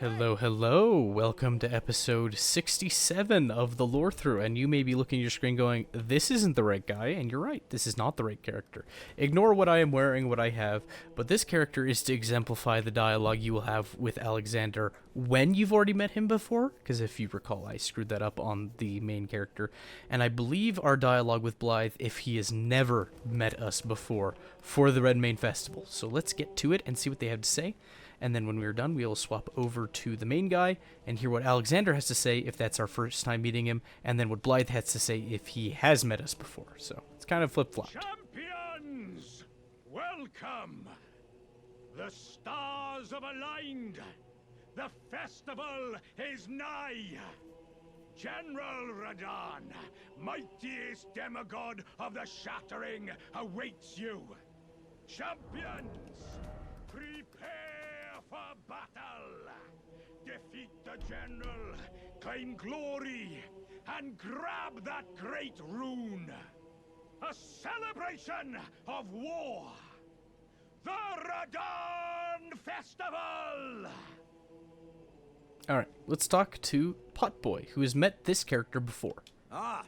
Hello, hello. Welcome to episode 67 of the Lorethrough. And you may be looking at your screen going, this isn't the right guy. And you're right, this is not the right character. Ignore what I am wearing, what I have. But this character is to exemplify the dialogue you will have with Alexander when you've already met him before. Because if you recall, I screwed that up on the main character. And I believe our dialogue with Blythe if he has never met us before for the Red Mane Festival. So let's get to it and see what they have to say. And then when we're done, we'll swap over to the main guy and hear what Alexander has to say if that's our first time meeting him, and then what Blythe has to say if he has met us before. So it's kind of flip-flopped. Champions, welcome. The stars have aligned. The festival is nigh. General Radahn, mightiest demigod of the Shattering, awaits you. Champions, prepare for battle! Defeat the general, claim glory, and grab that great rune! A celebration of war! The Radahn Festival! Alright, let's talk to Potboy, who has met this character before. Ah,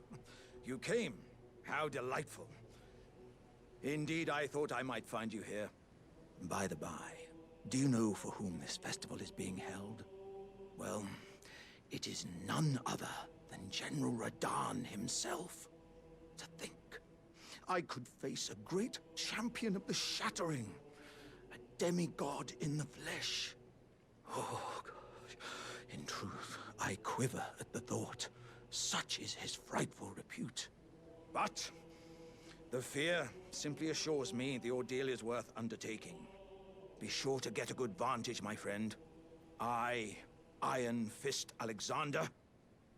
you came. How delightful. Indeed, I thought I might find you here. By the by, do you know for whom this festival is being held? Well, it is none other than General Radahn himself. To think, I could face a great champion of the Shattering, a demigod in the flesh. Oh, gosh. In truth, I quiver at the thought. Such is his frightful repute. But the fear simply assures me the ordeal is worth undertaking. Be sure to get a good vantage, my friend. I, Iron Fist Alexander,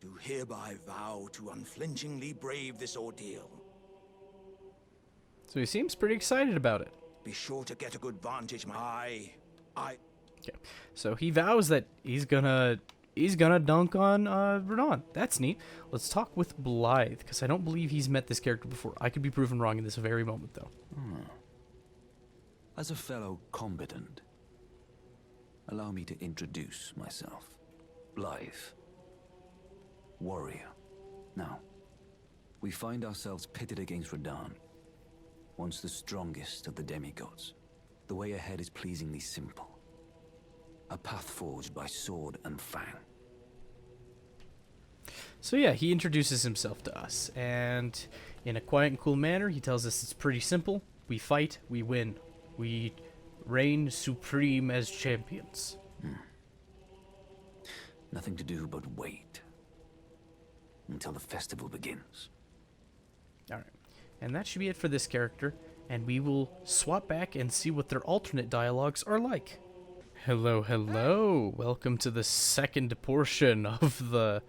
do hereby vow to unflinchingly brave this ordeal. So he seems pretty excited about it. Be sure to get a good vantage, Okay, so he vows that he's gonna dunk on Radahn. That's neat. Let's talk with Blythe, because I don't believe he's met this character before. I could be proven wrong in this very moment, though. As a fellow combatant, allow me to introduce myself. Blythe. Warrior. Now, we find ourselves pitted against Radahn, once the strongest of the demigods. The way ahead is pleasingly simple. A path forged by sword and fang. So yeah, he introduces himself to us, and in a quiet and cool manner, he tells us it's pretty simple. We fight, we win. We reign supreme as champions. Nothing to do but wait until the festival begins. Alright, and that should be it for this character, and we will swap back and see what their alternate dialogues are like. Hello, hello. Welcome to the second portion of the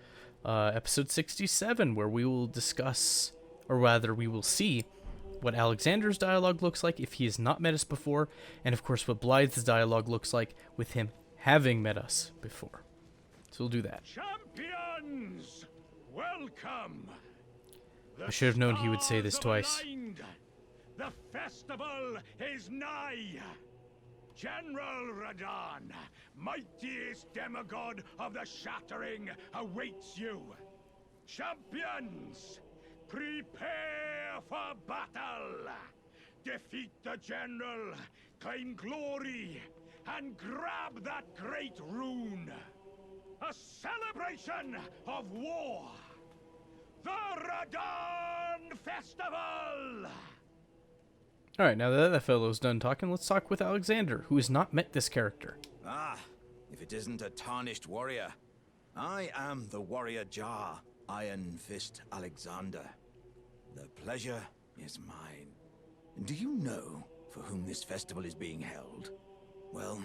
episode 67, where we will discuss, or rather we will see, what Alexander's dialogue looks like if he has not met us before, and of course what Blythe's dialogue looks like with him having met us before. So we'll do that. Champions, welcome. I should have known he would say this twice. The festival is nigh. General Radahn, mightiest demigod of the Shattering, awaits you. Champions, prepare for battle! Defeat the general, claim glory, and grab that great rune! A celebration of war! The Radahn Festival! Alright, now that that fellow's done talking, let's talk with Alexander, who has not met this character. Ah, if it isn't a tarnished warrior. I am the warrior Jar, Iron Fist Alexander. The pleasure is mine. Do you know for whom this festival is being held? Well,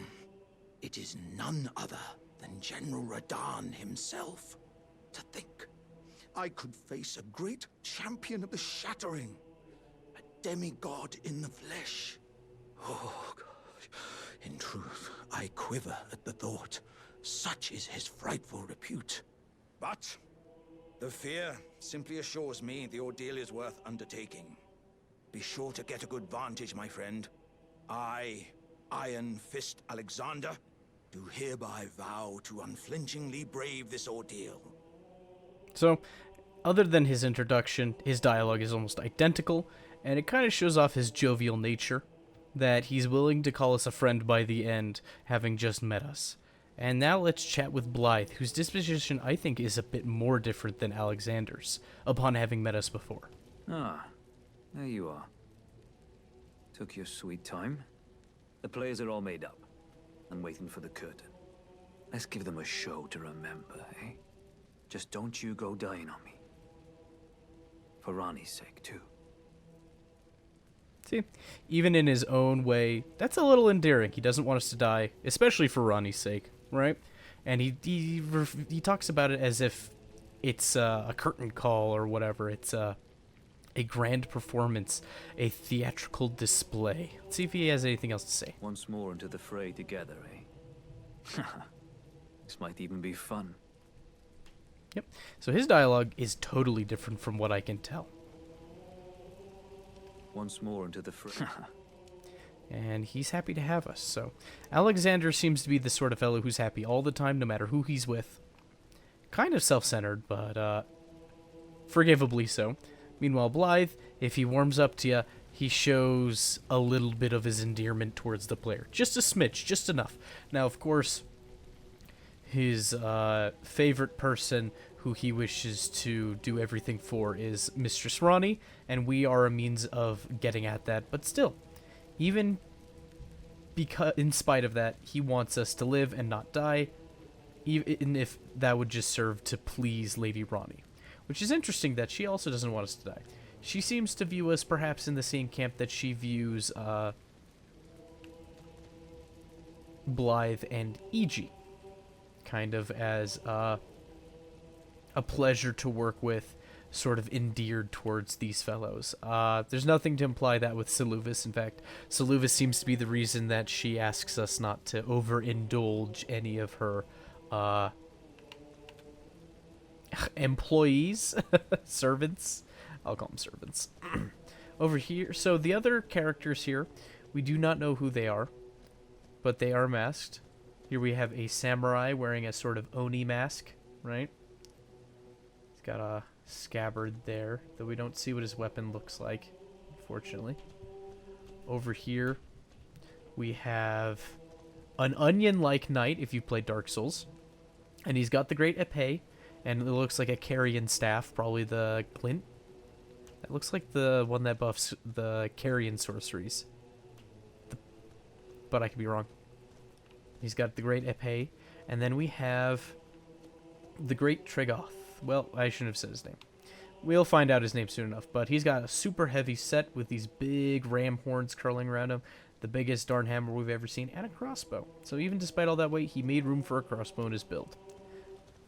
it is none other than General Radahn himself. To think, I could face a great champion of the Shattering, a demigod in the flesh. Oh, gosh. In truth, I quiver at the thought. Such is his frightful repute. But the fear simply assures me the ordeal is worth undertaking. Be sure to get a good vantage, my friend. I, Iron Fist Alexander, do hereby vow to unflinchingly brave this ordeal. So, other than his introduction, his dialogue is almost identical, and it kind of shows off his jovial nature, that he's willing to call us a friend by the end, having just met us. And now let's chat with Blythe, whose disposition I think is a bit more different than Alexander's, upon having met us before. Ah, there you are. Took your sweet time. The players are all made up. I'm waiting for the curtain. Let's give them a show to remember, eh? Just don't you go dying on me. For Ronnie's sake, too. See, even in his own way, that's a little endearing. He doesn't want us to die, especially for Ronnie's sake, right? And he talks about it as if it's a curtain call or whatever. It's a grand performance, a theatrical display. Let's see if he has anything else to say. Once more into the fray together, eh? This might even be fun. Yep. So his dialogue is totally different from what I can tell. Once more into the fray. And he's happy to have us. So Alexander seems to be the sort of fellow who's happy all the time, no matter who he's with. Kind of self-centered, but forgivably so. Meanwhile, Blythe, if he warms up to you, he shows a little bit of his endearment towards the player. Just a smidge, just enough. Now, of course, his favorite person who he wishes to do everything for is Mistress Ronnie, and we are a means of getting at that. But still, even because, in spite of that, he wants us to live and not die, even if that would just serve to please Lady Ronnie. Which is interesting that she also doesn't want us to die. She seems to view us perhaps in the same camp that she views Blythe and E.G. Kind of as a pleasure to work with, sort of endeared towards these fellows. There's nothing to imply that with Seluvis. In fact, Seluvis seems to be the reason that she asks us not to overindulge any of her employees, servants. I'll call them servants. Over here, so the other characters here, we do not know who they are, but they are masked. Here we have a samurai wearing a sort of Oni mask, right? He's got a scabbard there, though we don't see what his weapon looks like, unfortunately. Over here, we have an onion-like knight, if you play Dark Souls, and he's got the great epee, and it looks like a carrion staff, probably the glint. That looks like the one that buffs the carrion sorceries. But I could be wrong. He's got the great epee, and then we have the great Trigoth. Well, I shouldn't have said his name. We'll find out his name soon enough, but he's got a super heavy set with these big ram horns curling around him, the biggest darn hammer we've ever seen, and a crossbow. So even despite all that weight, he made room for a crossbow in his build.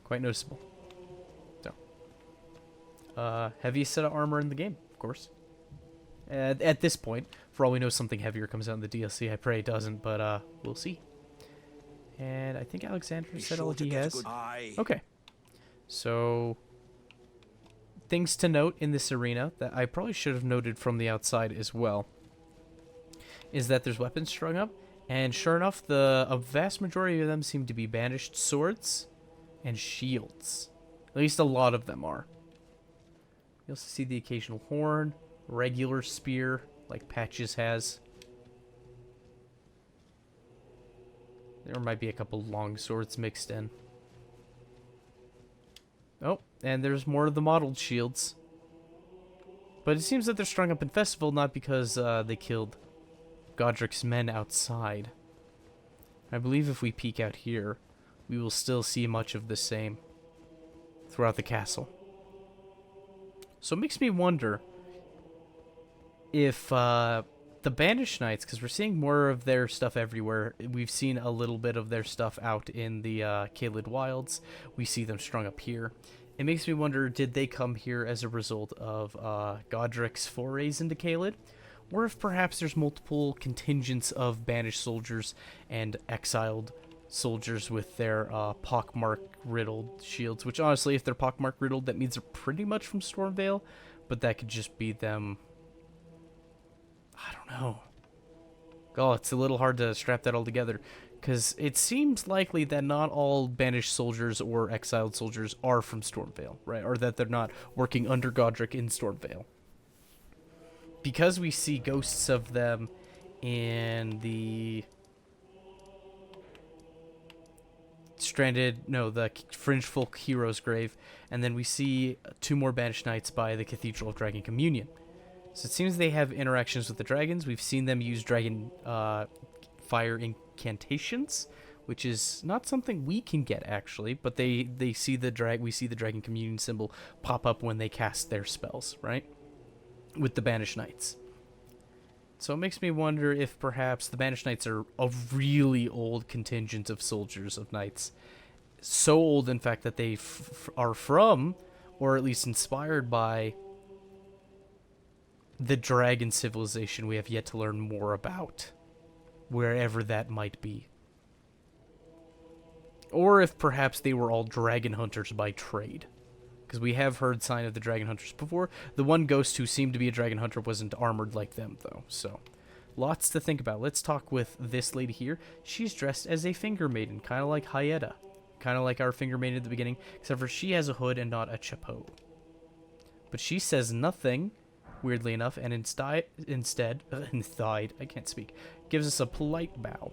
Quite noticeable. So, heaviest set of armor in the game, of course. At this point, for all we know, something heavier comes out in the DLC. I pray it doesn't, but we'll see. And I think Alexander said all he has. Okay. So, things to note in this arena that I probably should have noted from the outside as well is that there's weapons strung up, and sure enough, a vast majority of them seem to be banished swords and shields. At least a lot of them are. You also see the occasional horn, regular spear, like Patches has. There might be a couple long swords mixed in. Oh, and there's more of the modeled shields. But it seems that they're strung up in Festival not because they killed Godric's men outside. I believe if we peek out here, we will still see much of the same throughout the castle. So it makes me wonder if the Banished Knights, because we're seeing more of their stuff everywhere. We've seen a little bit of their stuff out in the Caelid Wilds. We see them strung up here. It makes me wonder, did they come here as a result of Godric's forays into Caelid? Or if perhaps there's multiple contingents of banished soldiers and exiled soldiers with their pockmark-riddled shields. Which, honestly, if they're pockmark-riddled, that means they're pretty much from Stormvale. But that could just be them... I don't know. Oh, it's a little hard to strap that all together. Because it seems likely that not all banished soldiers or exiled soldiers are from Stormvale, right? Or that they're not working under Godric in Stormvale. Because we see ghosts of them in the the Fringe Folk Hero's Grave, and then we see 2 more banished knights by the Cathedral of Dragon Communion. So it seems they have interactions with the dragons. We've seen them use dragon fire incantations, which is not something we can get actually, but we see the Dragon Communion symbol pop up when they cast their spells, right? With the banished knights. So it makes me wonder if perhaps the banished knights are a really old contingent of soldiers, of knights. So old, in fact, that they are from, or at least inspired by, the dragon civilization we have yet to learn more about, wherever that might be. Or if perhaps they were all dragon hunters by trade. Because we have heard sign of the dragon hunters before. The one ghost who seemed to be a dragon hunter wasn't armored like them, though. So, lots to think about. Let's talk with this lady here. She's dressed as a finger maiden, kind of like Hyetta. Kind of like our finger maiden at the beginning, except for she has a hood and not a chapeau. But she says nothing, weirdly enough, and instead, I can't speak, gives us a polite bow.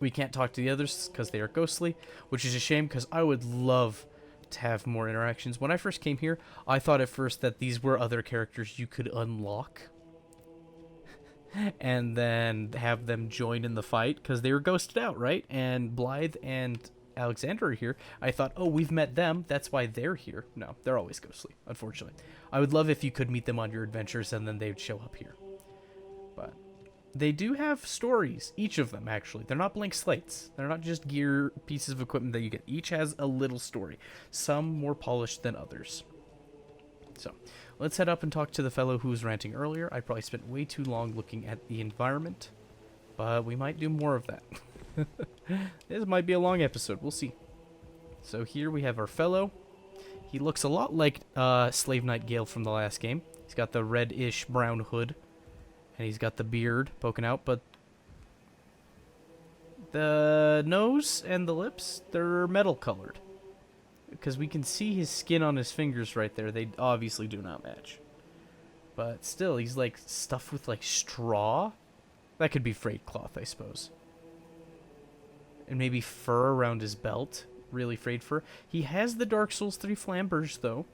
We can't talk to the others because they are ghostly, which is a shame because I would love to have more interactions. When I first came here, I thought at first that these were other characters you could unlock and then have them join in the fight because they were ghosted out, right? And Blythe and Alexander are here. I thought, oh, we've met them, that's why they're here. No, they're always ghostly, unfortunately. I would love if you could meet them on your adventures and then they would show up here. But they do have stories, each of them, actually. They're not blank slates. They're not just gear, pieces of equipment that you get. Each has a little story, some more polished than others. So, let's head up and talk to the fellow who was ranting earlier. I probably spent way too long looking at the environment, but we might do more of that. This might be a long episode. We'll see. So here we have our fellow. He looks a lot like Slave Knight Gale from the last game. He's got the reddish brown hood. And he's got the beard poking out, but the nose and the lips, they're metal colored. Because we can see his skin on his fingers right there. They obviously do not match. But still, he's like stuffed with like straw. That could be frayed cloth, I suppose. And maybe fur around his belt. Really frayed fur. He has the Dark Souls 3 flamberge, though.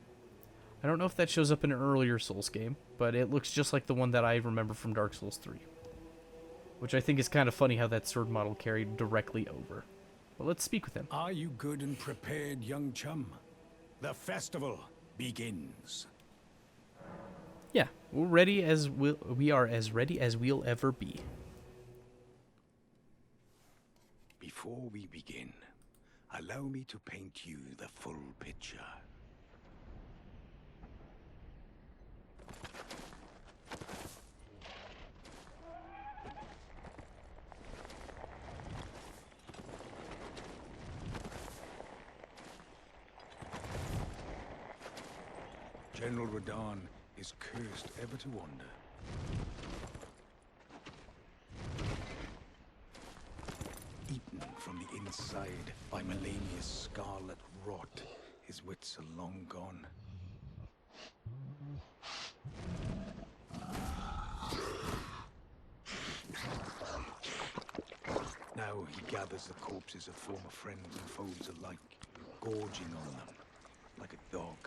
I don't know if that shows up in an earlier Souls game, but it looks just like the one that I remember from Dark Souls 3. Which I think is kind of funny how that sword model carried directly over. Well, let's speak with him. Are you good and prepared, young chum? The festival begins. Yeah, we are as ready as we'll ever be. Before we begin, allow me to paint you the full picture. General Radahn is cursed ever to wander. Eaten from the inside by Melania's scarlet rot, his wits are long gone. Now he gathers the corpses of former friends and foes alike, gorging on them like a dog.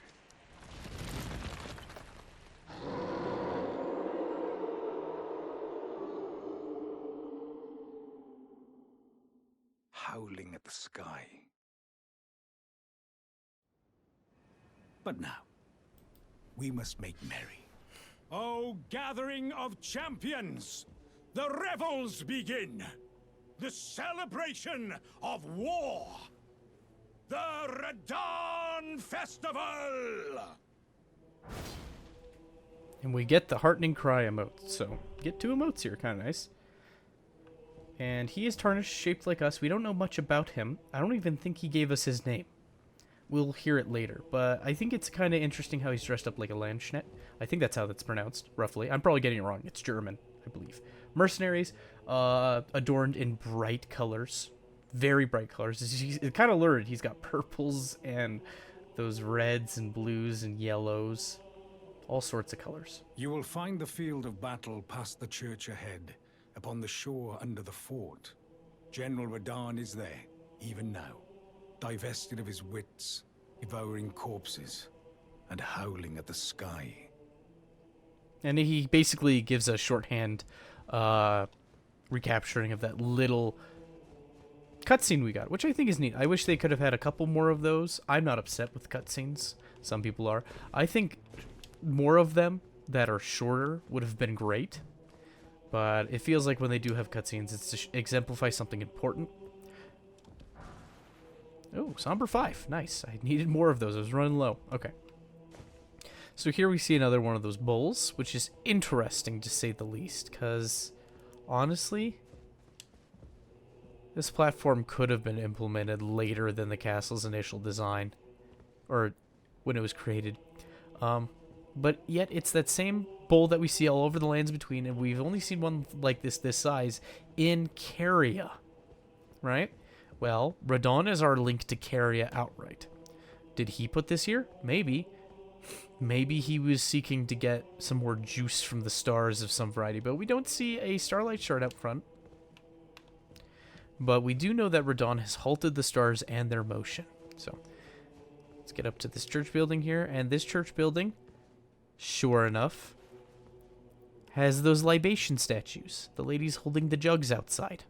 Howling at the sky. But now, we must make merry. O gathering of champions, the revels begin! The celebration of war! The Radahn Festival! And we get the heartening cry emote, so get 2 emotes here, kind of nice. And he is tarnished, shaped like us. We don't know much about him. I don't even think he gave us his name. We'll hear it later, but I think it's kind of interesting how he's dressed up like a Landschnet. I think that's how that's pronounced, roughly. I'm probably getting it wrong. It's German, I believe. mercenaries, adorned in bright colors, very bright colors. It's kind of lurid. He's got purples and those reds and blues and yellows, all sorts of colors. You will find the field of battle past the church ahead, upon the shore under the fort. General Radahn is there, even now, divested of his wits, devouring corpses, and howling at the sky. And he basically gives a shorthand recapturing of that little cutscene we got, which I think is neat. I wish they could have had a couple more of those. I'm not upset with cutscenes. Some people are. I think more of them that are shorter would have been great. But it feels like when they do have cutscenes, it's to exemplify something important. Oh, Somber 5. Nice. I needed more of those. I was running low. Okay. So here we see another one of those bowls, which is interesting to say the least, because honestly, this platform could have been implemented later than the castle's initial design, or when it was created. But yet it's that same bowl that we see all over the lands between, and we've only seen one like this size in Caria, right? Well, Radahn is our link to Caria outright. Did he put this here? Maybe. Maybe he was seeking to get some more juice from the stars of some variety, but we don't see a starlight shard out front. But we do know that Radahn has halted the stars and their motion. So let's get up to this church building here, and this church building, sure enough, has those libation statues. The ladies holding the jugs outside.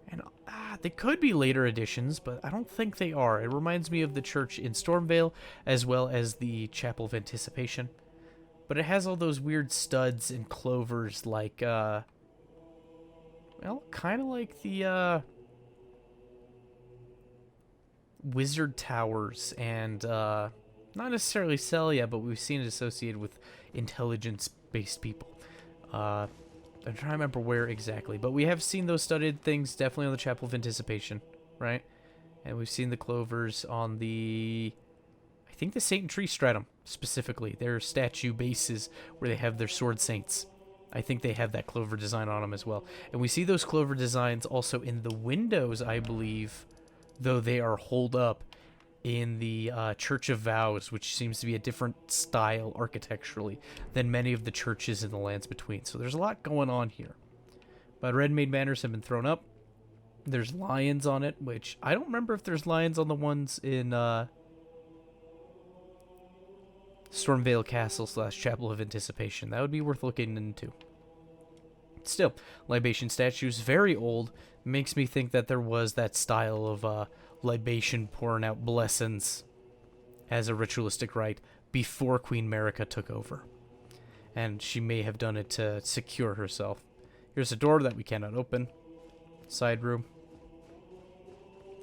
And they could be later additions, but I don't think they are. It reminds me of the church in Stormvale, as well as the Chapel of Anticipation. But it has all those weird studs and clovers like, well, kind of like the, Wizard Towers and, not necessarily Celia, but we've seen it associated with intelligence-based people. I'm trying to remember where exactly, but we have seen those studded things definitely on the Chapel of Anticipation, right? And we've seen the clovers on the, I think the Saint and Tree Stratum, specifically. Their statue bases where they have their sword saints. I think they have that clover design on them as well. And we see those clover designs also in the windows, I believe, though they are holed up in the Church of Vows, which seems to be a different style architecturally than many of the churches in the lands between. So there's a lot going on here. But red made banners have been thrown up. There's lions on it, which I don't remember if there's lions on the ones in Stormvale Castle / Chapel of Anticipation. That would be worth looking into. Still, libation statues, very old. Makes me think that there was that style of libation pouring out blessings as a ritualistic rite before Queen Marika took over. And she may have done it to secure herself. Here's a door that we cannot open. Side room.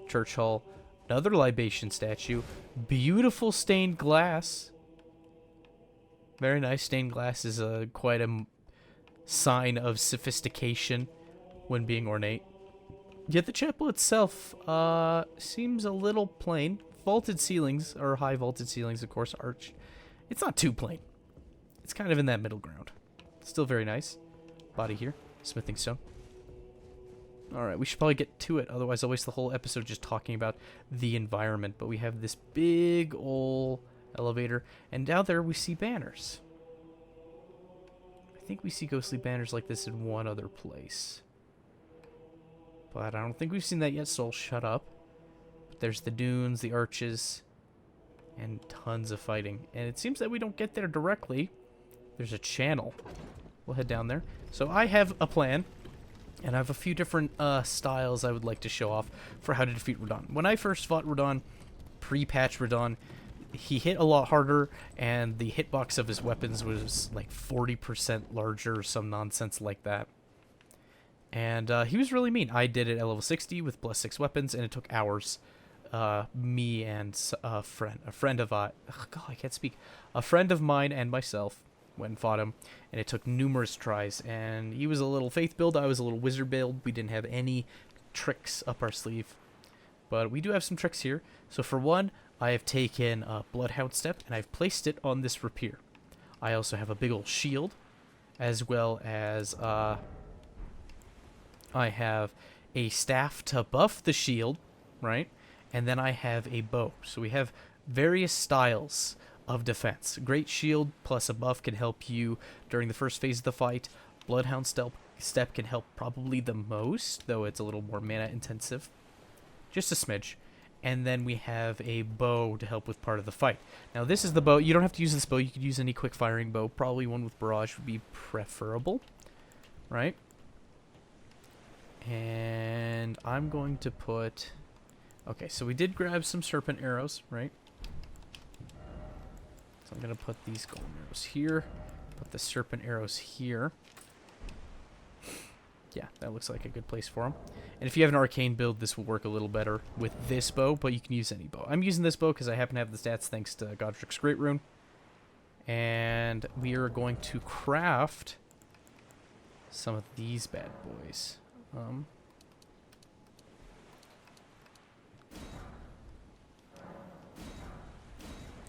Church hall. Another libation statue. Beautiful stained glass. Very nice. Stained glass is quite a sign of sophistication when being ornate. Yet the chapel itself seems a little plain. Vaulted ceilings, or high vaulted ceilings, of course, arch. It's not too plain. It's kind of in that middle ground. Still very nice. Body here. Smithing stone. Alright, we should probably get to it. Otherwise, I'll waste the whole episode just talking about the environment. But we have this big old elevator. And down there, we see banners. I think we see ghostly banners like this in one other place. But I don't think we've seen that yet, so I'll shut up. But there's the dunes, the arches, and tons of fighting. And it seems that we don't get there directly. There's a channel. We'll head down there. So I have a plan, and I have a few different styles I would like to show off for how to defeat Radahn. When I first fought Radahn, pre-patch Radahn, he hit a lot harder, and the hitbox of his weapons was like 40% larger or some nonsense like that. And he was really mean. I did it at level 60 with plus 6 weapons, and it took hours. Me and a friend of God, I can't speak. A friend of mine and myself went and fought him, and it took numerous tries. And he was a little faith build, I was a little wizard build. We didn't have any tricks up our sleeve, but we do have some tricks here. So for one, I have taken a Bloodhound Step, and I've placed it on this rapier. I also have a big old shield, as well as I have a staff to buff the shield, right? And then I have a bow. So we have various styles of defense. Great shield plus a buff can help you during the first phase of the fight. Bloodhound step can help probably the most, though it's a little more mana intensive. Just a smidge. And then we have a bow to help with part of the fight. Now this is the bow. You don't have to use this bow. You could use any quick firing bow. Probably one with barrage would be preferable, right? And I'm going to put... Okay, so we did grab some serpent arrows, right? So I'm going to put these golden arrows here. Put the serpent arrows here. Yeah, that looks like a good place for them. And if you have an arcane build, this will work a little better with this bow, but you can use any bow. I'm using this bow because I happen to have the stats thanks to Godric's Great Rune. And we are going to craft some of these bad boys.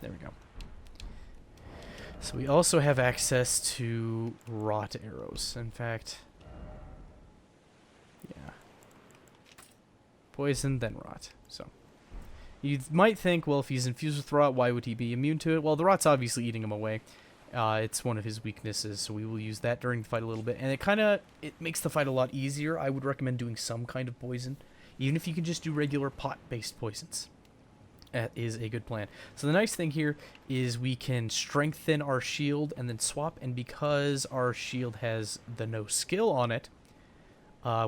There we go. So we also have access to rot arrows. In fact... Yeah. Poison, then rot. So you might think, well, if he's infused with rot, why would he be immune to it? Well, the rot's obviously eating him away. It's one of his weaknesses, so we will use that during the fight a little bit. And it makes the fight a lot easier. I would recommend doing some kind of poison, even if you can just do regular pot-based poisons. That is a good plan. So the nice thing here is we can strengthen our shield and then swap, and because our shield has the no skill on it,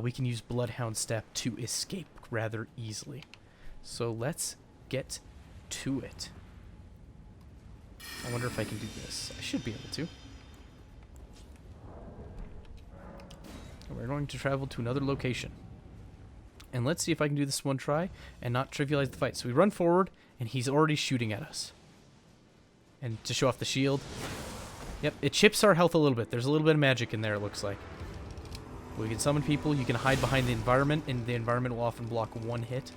we can use Bloodhound Step to escape rather easily. So let's get to it. I wonder if I can do this. I should be able to. We're going to travel to another location. And let's see if I can do this one try and not trivialize the fight. So we run forward, and he's already shooting at us. And to show off the shield. Yep, it chips our health a little bit. There's a little bit of magic in there, it looks like. We can summon people. You can hide behind the environment, and the environment will often block one hit.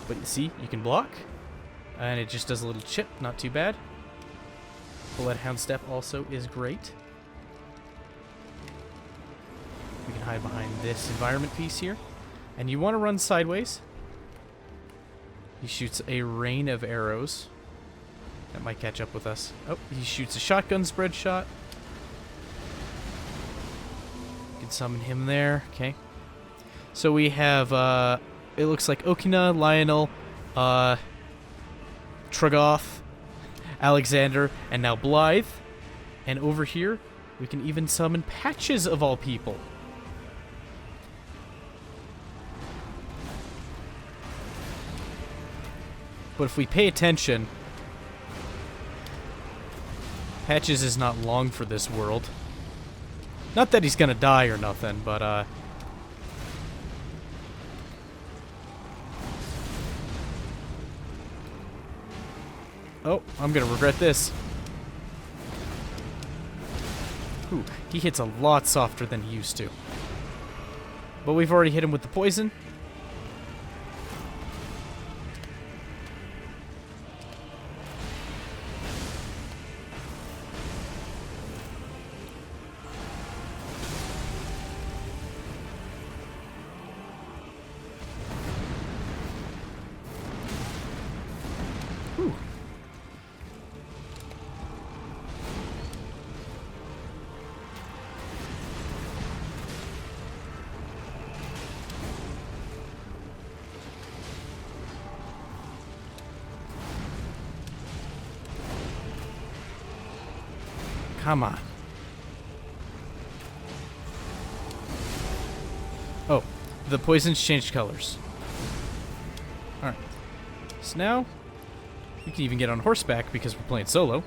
But you see, you can block. And it just does a little chip. Not too bad. Bloodhound Step also is great. We can hide behind this environment piece here. And you want to run sideways. He shoots a rain of arrows. That might catch up with us. Oh, he shoots a shotgun spread shot. You can summon him there. Okay. So we have, it looks like Okina, Lionel, Tragoth, Alexander, and now Blythe. And over here, we can even summon Patches of all people. But if we pay attention, Patches is not long for this world. Not that he's gonna die or nothing, but oh, I'm gonna regret this. Ooh, he hits a lot softer than he used to. But we've already hit him with the poison. Whew. Come on. Oh, the poisons changed colors. Alright. So now, we can even get on horseback because we're playing solo.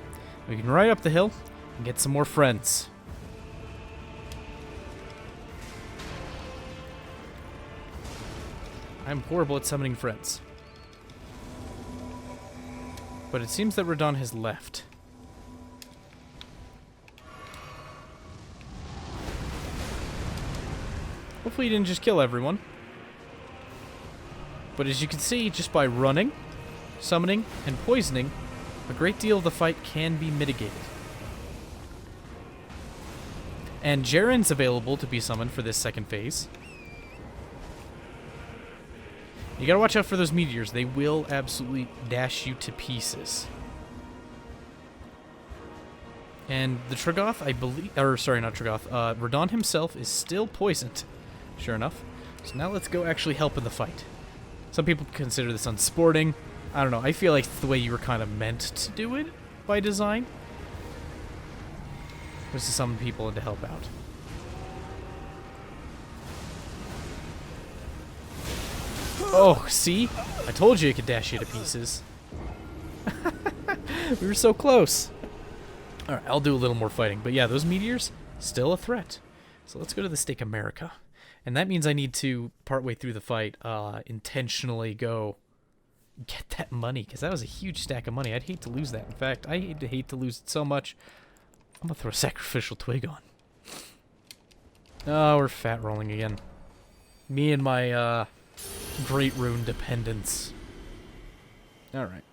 We can ride up the hill and get some more friends. I'm horrible at summoning friends. But it seems that Radon has left. Hopefully he didn't just kill everyone. But as you can see, just by running, summoning, and poisoning, a great deal of the fight can be mitigated. And Jaren's available to be summoned for this second phase. You gotta watch out for those meteors. They will absolutely dash you to pieces. And the Tragoth, I believe... Or, sorry, not Tragoth. Radon himself is still poisoned. Sure enough. So now let's go actually help in the fight. Some people consider this unsporting. I don't know. I feel like it's the way you were kind of meant to do it by design. Was to summon people and to help out. Oh, see? I told you it could dash you to pieces. We were so close. Alright, I'll do a little more fighting. But yeah, those meteors, still a threat. So let's go to the Stake America. And that means I need to, partway through the fight, intentionally go get that money. Because that was a huge stack of money. I'd hate to lose that. In fact, I hate to lose it so much. I'm going to throw a Sacrificial Twig on. Oh, we're fat rolling again. Me and my, Great Rune dependence. Alright.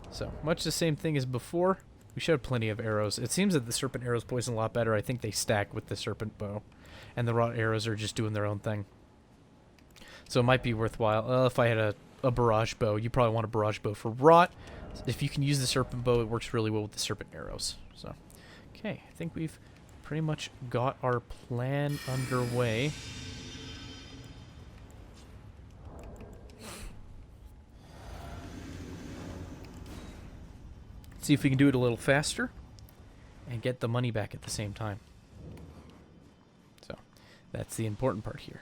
So, much the same thing as before. We showed plenty of arrows. It seems that the serpent arrows poison a lot better. I think they stack with the serpent bow. And the wrought arrows are just doing their own thing. So it might be worthwhile. If I had a barrage bow, you probably want a barrage bow for wrought. If you can use the serpent bow, it works really well with the serpent arrows. So, okay. I think we've pretty much got our plan underway. See if we can do it a little faster and get the money back at the same time. So, that's the important part here.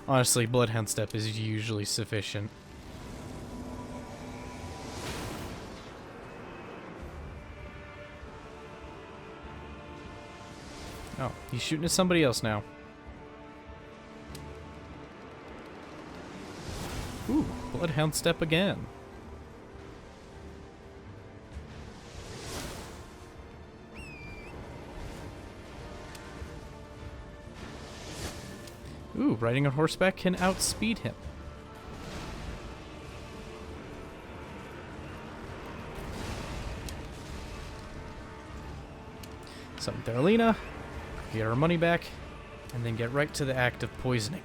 Honestly, Bloodhound Step is usually sufficient. Oh, he's shooting at somebody else now. Ooh, Bloodhound Step again. Ooh, riding on horseback can outspeed him. Summon Theralina, get our money back, and then get right to the act of poisoning.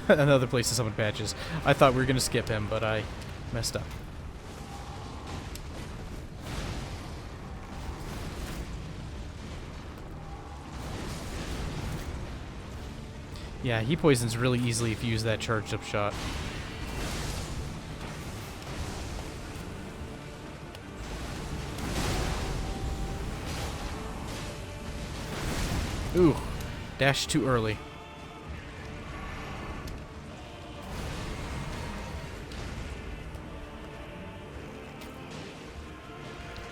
Another place to summon Patches. I thought we were going to skip him, but I messed up. Yeah, he poisons really easily if you use that charged up shot. Ooh, dash too early.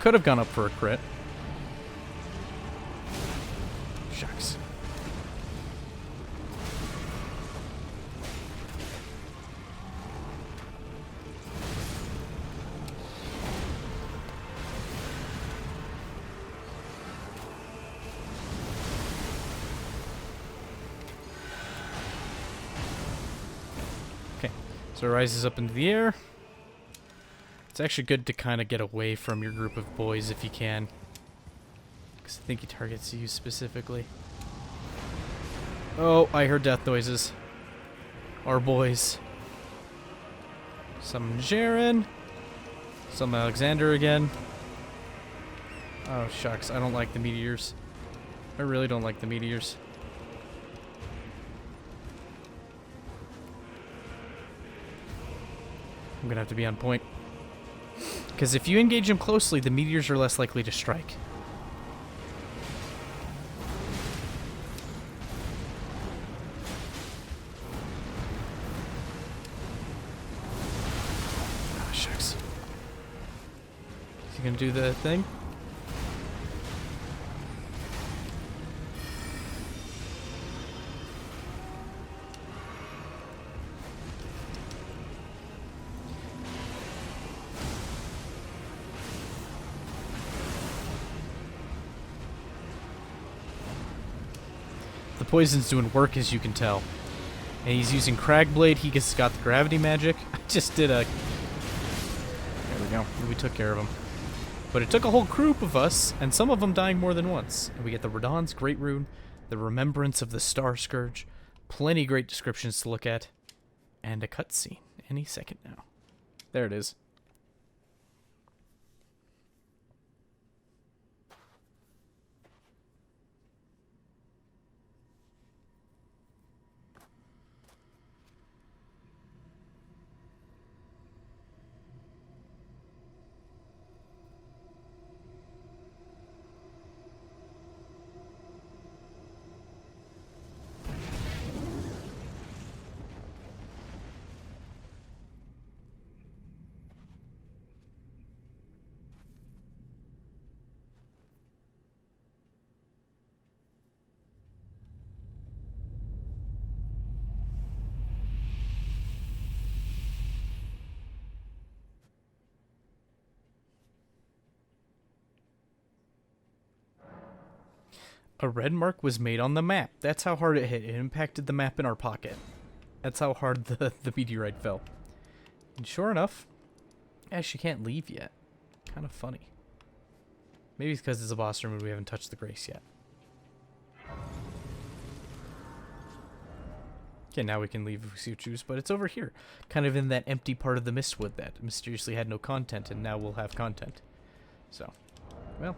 Could have gone up for a crit. Shucks. Okay, so it rises up into the air. It's actually good to kind of get away from your group of boys if you can. Because I think he targets you specifically. Oh, I heard death noises. Our boys. Some Jaren. Some Alexander again. Oh, shucks. I don't like the meteors. I really don't like the meteors. I'm gonna have to be on point. Because if you engage them closely, the meteors are less likely to strike. Ah, shucks. Is he gonna do the thing? poison's doing work, as you can tell. And he's using Cragblade. He just got the gravity magic. I just did a... There we go. We took care of him. But it took a whole group of us, and some of them dying more than once. And we get the Radahn's Great Rune, the Remembrance of the Star Scourge, plenty great descriptions to look at, and a cutscene any second now. There it is. A red mark was made on the map. That's how hard it hit. It impacted the map in our pocket. That's how hard the meteorite fell. And sure enough, she can't leave yet. Kind of funny. Maybe it's because it's a boss room and we haven't touched the grace yet. Okay, now we can leave if we so choose, but it's over here. Kind of in that empty part of the Mistwood that mysteriously had no content, and now we'll have content. So, well...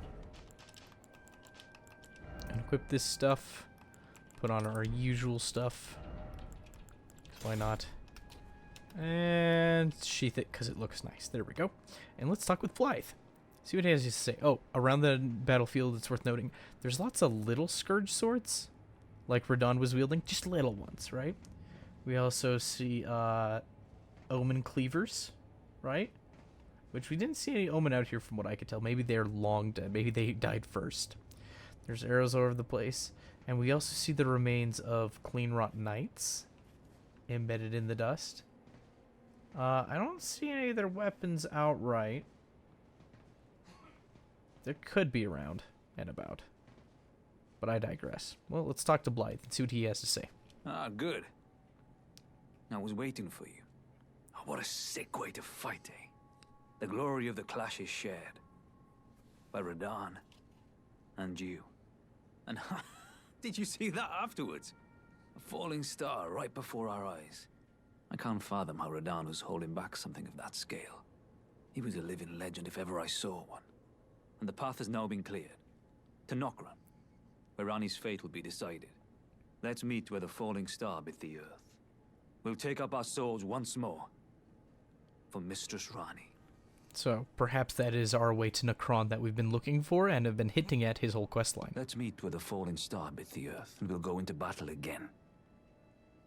Equip this stuff. Put on our usual stuff. Why not? And sheath it because it looks nice. There we go. And let's talk with Blythe. See what he has to say. Oh, around the battlefield, it's worth noting, there's lots of little Scourge swords, like Radahn was wielding. Just little ones, right? We also see Omen Cleavers, right? Which we didn't see any Omen out here from what I could tell. Maybe they're long dead. Maybe they died first. There's arrows all over the place. And we also see the remains of Cleanrot Knights embedded in the dust. I don't see any of their weapons outright. There could be around and about. But I digress. Well, let's talk to Blythe and see what he has to say. Ah, good. I was waiting for you. Oh, what a sick way to fight, eh? The glory of the clash is shared. By Radahn. And you. And did you see that afterwards? A falling star right before our eyes. I can't fathom how Radahn was holding back something of that scale. He was a living legend if ever I saw one. And the path has now been cleared. To Nokran, where Ranni's fate will be decided. Let's meet where the falling star bit the earth. We'll take up our swords once more. For Mistress Ranni. So, perhaps that is our way to Nokran that we've been looking for and have been hinting at his whole questline. Let's meet where the falling star bit the earth, and we'll go into battle again.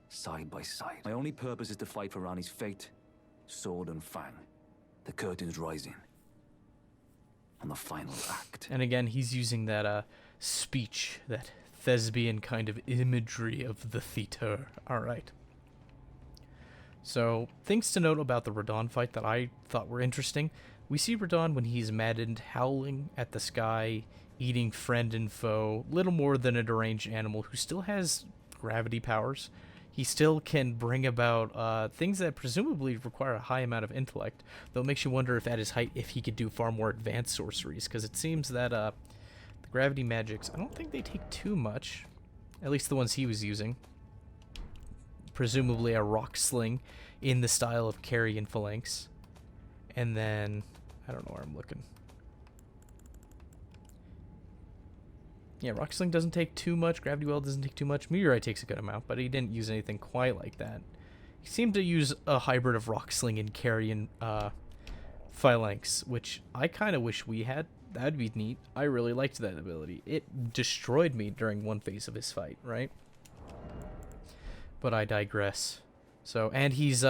Side by side. My only purpose is to fight for Ranni's fate, sword and fang. The curtain's rising. On the final act. And again, he's using that speech, that thespian kind of imagery of the theater. Alright. So, things to note about the Radahn fight that I thought were interesting. We see Radahn when he's maddened, howling at the sky, eating friend and foe, little more than a deranged animal who still has gravity powers. He still can bring about things that presumably require a high amount of intellect, though it makes you wonder if at his height if he could do far more advanced sorceries, because it seems that the gravity magics, I don't think they take too much, at least the ones he was using. Presumably a rock sling in the style of Carry and Phalanx. And then, I don't know where I'm looking. Yeah, rock sling doesn't take too much. Gravity well doesn't take too much. Meteorite takes a good amount, but he didn't use anything quite like that. He seemed to use a hybrid of rock sling and Carry and Phalanx, which I kind of wish we had. That'd be neat. I really liked that ability. It destroyed me during one phase of his fight, right? But I digress. So, and he's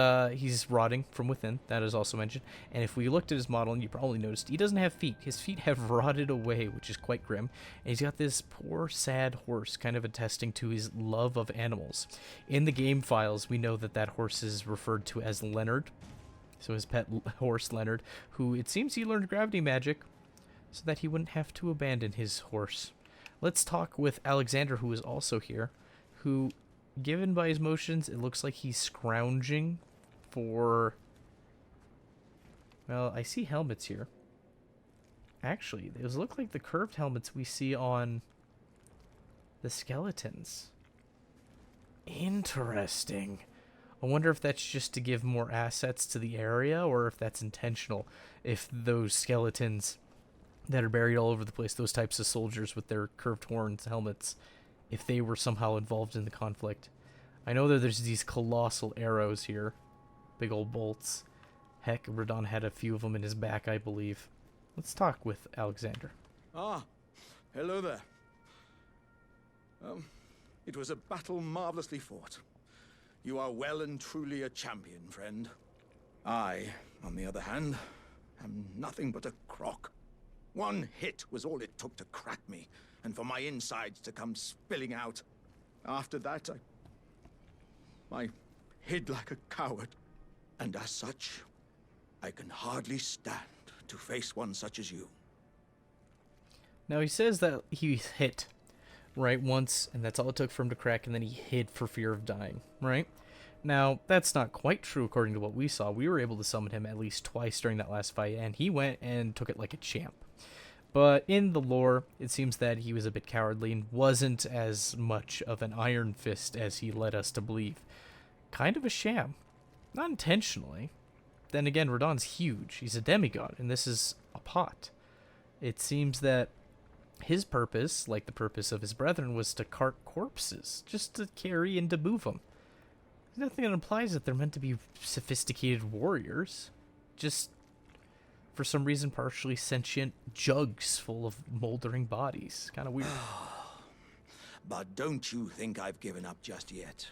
rotting from within. That is also mentioned. And if we looked at his model, and you probably noticed, he doesn't have feet. His feet have rotted away, which is quite grim. And he's got this poor, sad horse, kind of attesting to his love of animals. In the game files, we know that that horse is referred to as Leonard. So his pet horse, Leonard, who it seems he learned gravity magic so that he wouldn't have to abandon his horse. Let's talk with Alexander, who is also here. who, given by his motions, it looks like he's scrounging for... Well, I see helmets here. Actually, those look like the curved helmets we see on the skeletons. Interesting. I wonder if that's just to give more assets to the area, or if that's intentional. If those skeletons that are buried all over the place, those types of soldiers with their curved horns, helmets, if they were somehow involved in the conflict. I know that there's these colossal arrows here. Big old bolts. Heck, Radon had a few of them in his back, I believe. Let's talk with Alexander. Ah, hello there. It was a battle marvelously fought. You are well and truly a champion, friend. I, on the other hand, am nothing but a crock. One hit was all it took to crack me, and for my insides to come spilling out. After that, I hid like a coward. And as such, I can hardly stand to face one such as you. Now, he says that he hit, right, once, and that's all it took for him to crack, and then he hid for fear of dying, right? Now, that's not quite true according to what we saw. We were able to summon him at least twice during that last fight, and he went and took it like a champ. But in the lore, it seems that he was a bit cowardly and wasn't as much of an iron fist as he led us to believe. Kind of a sham. Not intentionally. Then again, Radon's huge. He's a demigod, and this is a pot. It seems that his purpose, like the purpose of his brethren, was to cart corpses, just to carry and to move them. There's nothing that implies that they're meant to be sophisticated warriors. Just, for some reason, partially sentient jugs full of moldering bodies. Kind of weird. But don't you think I've given up just yet.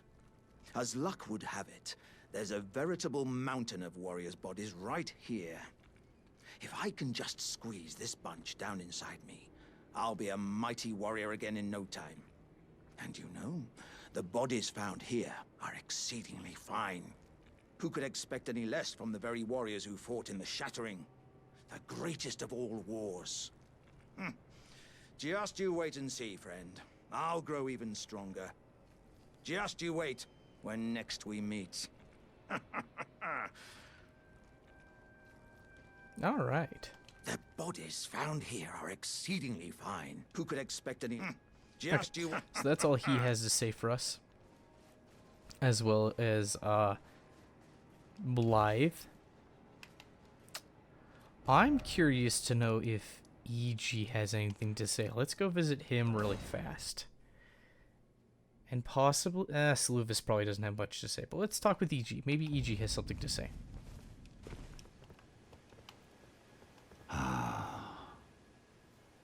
As luck would have it, there's a veritable mountain of warriors' bodies right here. If I can just squeeze this bunch down inside me, I'll be a mighty warrior again in no time. And you know, the bodies found here are exceedingly fine. Who could expect any less from the very warriors who fought in the Shattering? The greatest of all wars. Just you wait and see, friend. I'll grow even stronger. Just you wait when next we meet. All right. The bodies found here are exceedingly fine. Who could expect any... Just you... So that's all he has to say for us. As well as, Blythe. I'm curious to know if E.G. has anything to say. Let's go visit him really fast. And possibly... Saluvis probably doesn't have much to say, but let's talk with E.G. Maybe E.G. has something to say.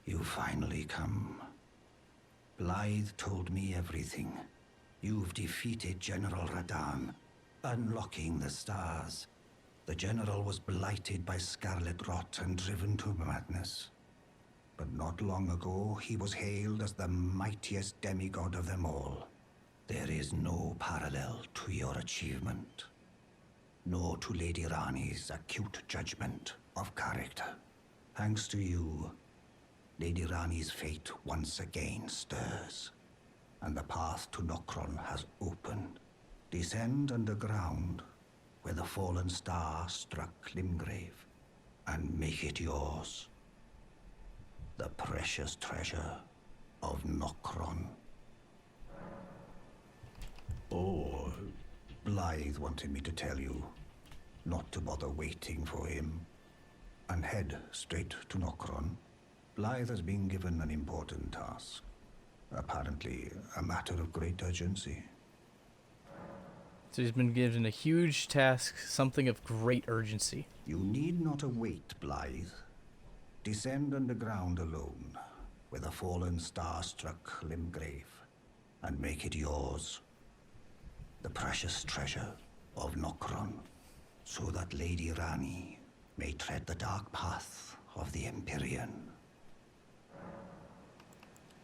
You finally come. Blythe told me everything. You've defeated General Radahn, unlocking the stars. The general was blighted by scarlet rot and driven to madness. But not long ago, he was hailed as the mightiest demigod of them all. There is no parallel to your achievement, nor to Lady Rani's acute judgment of character. Thanks to you, Lady Rani's fate once again stirs, and the path to Nokron has opened. Descend underground, where the fallen star struck Limgrave, and make it yours. The precious treasure of Nokron. Oh, Blythe wanted me to tell you not to bother waiting for him, and head straight to Nokron. Blythe has been given an important task. Apparently, a matter of great urgency. So he's been given a huge task, something of great urgency. You need not await Blythe. Descend underground alone, where the fallen star struck Limgrave, and make it yours. The precious treasure of Nokron, so that Lady Rani may tread the dark path of the Empyrean.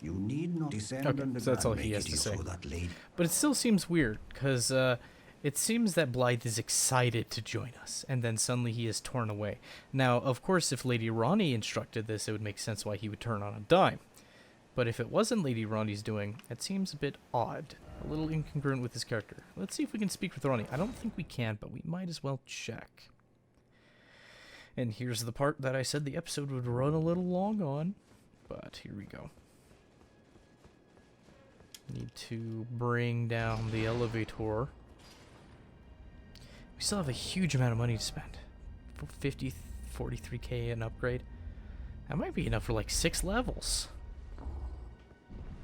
You need not descend underground. So that's all he has to say. So that lady... But it still seems weird, because it seems that Blythe is excited to join us, and then suddenly he is torn away. Now, of course, if Lady Rani instructed this, it would make sense why he would turn on a dime. But if it wasn't Lady Ronnie's doing, it seems a bit odd. A little incongruent with his character. Let's see if we can speak with Ronnie. I don't think we can, but we might as well check. And here's the part that I said the episode would run a little long on. But here we go. Need to bring down the elevator. We still have a huge amount of money to spend. For 43k an upgrade. That might be enough for like 6 levels.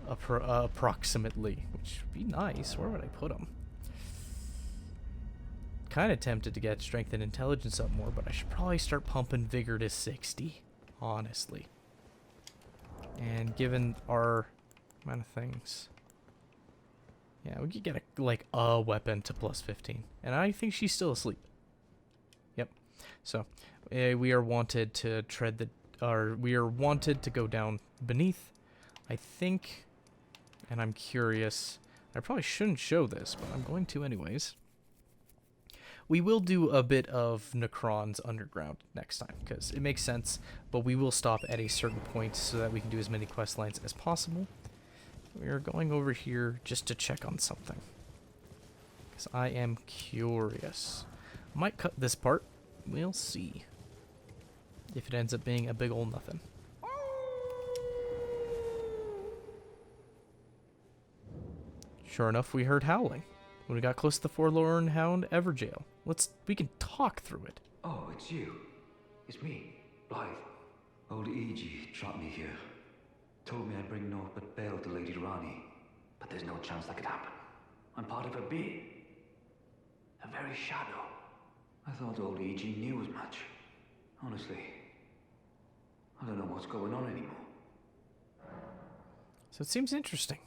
Approximately. Which would be nice. Where would I put them? Kind of tempted to get strength and intelligence up more, but I should probably start pumping vigor to 60. Honestly. And given our amount of things. Yeah, we could get a weapon to plus 15. And I think she's still asleep. Yep. So, we are wanted to we are wanted to go down beneath. I think, and I'm curious, I probably shouldn't show this, but I'm going to anyways. We will do a bit of Necron's underground next time, because it makes sense, but we will stop at a certain point so that we can do as many quest lines as possible. We are going over here just to check on something, because I am curious. I might cut this part. We'll see if it ends up being a big ol' nothing. Sure enough, we heard howling when we got close to the Forlorn Hound Everjail. We can talk through it. Oh, it's you. It's me, Blythe. Old E.G. trapped me here. Told me I'd bring naught but bail to Lady Rani. But there's no chance that could happen. I'm part of her being. A very shadow. I thought old E.G. knew as much. Honestly, I don't know what's going on anymore. So it seems interesting.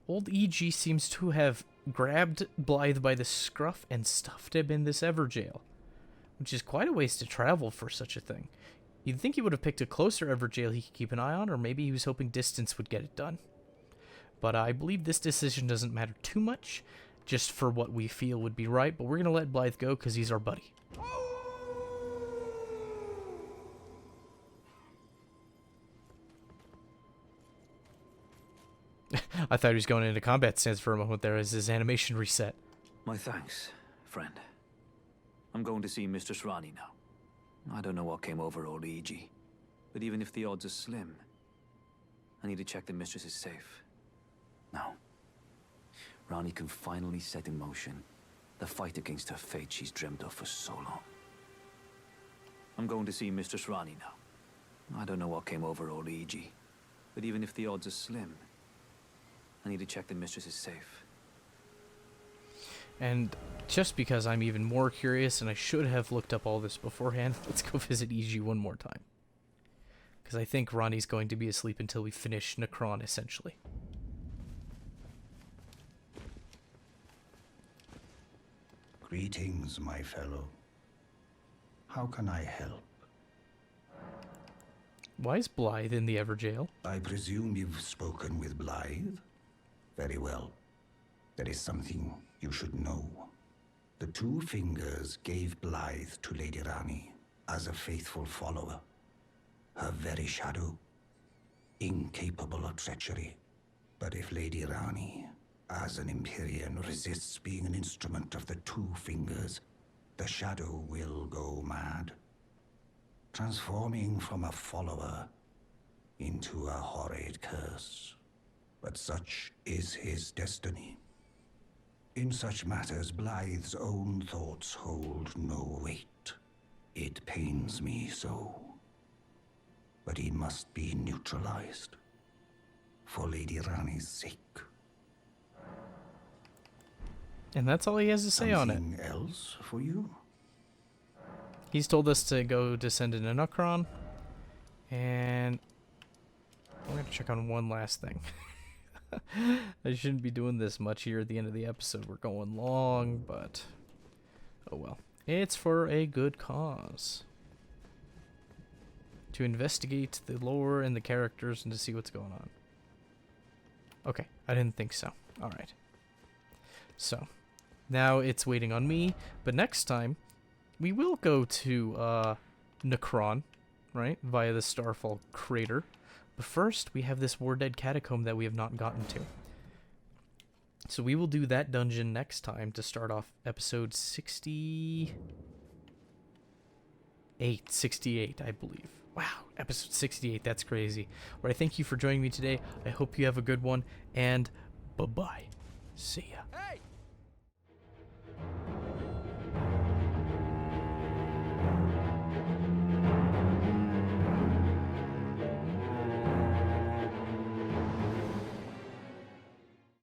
Old E.G. seems to have grabbed Blythe by the scruff and stuffed him in this Everjail, which is quite a ways to travel for such a thing. You'd think he would have picked a closer Everjail he could keep an eye on, or maybe he was hoping distance would get it done. But I believe this decision doesn't matter too much, just for what we feel would be right, but we're going to let Blythe go because he's our buddy. I thought he was going into combat stance for a moment there as his animation reset. My thanks, friend. I'm going to see Mistress Rani now. I don't know what came over old E.G., but even if the odds are slim, I need to check the Mistress is safe. Now, Rani can finally set in motion the fight against her fate she's dreamt of for so long. I'm going to see Mistress Rani now. I don't know what came over old E.G., but even if the odds are slim, I need to check the Mistress is safe. And just because I'm even more curious, and I should have looked up all this beforehand, let's go visit E.G. one more time. Because I think Ronnie's going to be asleep until we finish Necron, essentially. Greetings, my fellow. How can I help? Why is Blythe in the Everjail? I presume you've spoken with Blythe? Very well. There is something you should know. The Two Fingers gave Blythe to Lady Rani as a faithful follower. Her very shadow, incapable of treachery. But if Lady Rani, as an Empyrean, resists being an instrument of the Two Fingers, the shadow will go mad, transforming from a follower into a horrid curse. But such is his destiny. In such matters, Blythe's own thoughts hold no weight. It pains me so. But he must be neutralized. For Lady Rani's sake. And that's all he has to say on it. Something else for you? He's told us to go descend into Necron. And I'm going to check on one last thing. I shouldn't be doing this much here at the end of the episode. We're going long, but oh well. It's for a good cause. To investigate the lore and the characters and to see what's going on. Okay, I didn't think so. Alright. So, now it's waiting on me, but next time we will go to Necron, right? Via the Starfall crater. But first, we have this War Dead Catacomb that we have not gotten to. So we will do that dungeon next time to start off episode 68, I believe. Wow, episode 68, that's crazy. Well, I thank you for joining me today. I hope you have a good one, and bye-bye. See ya. Hey!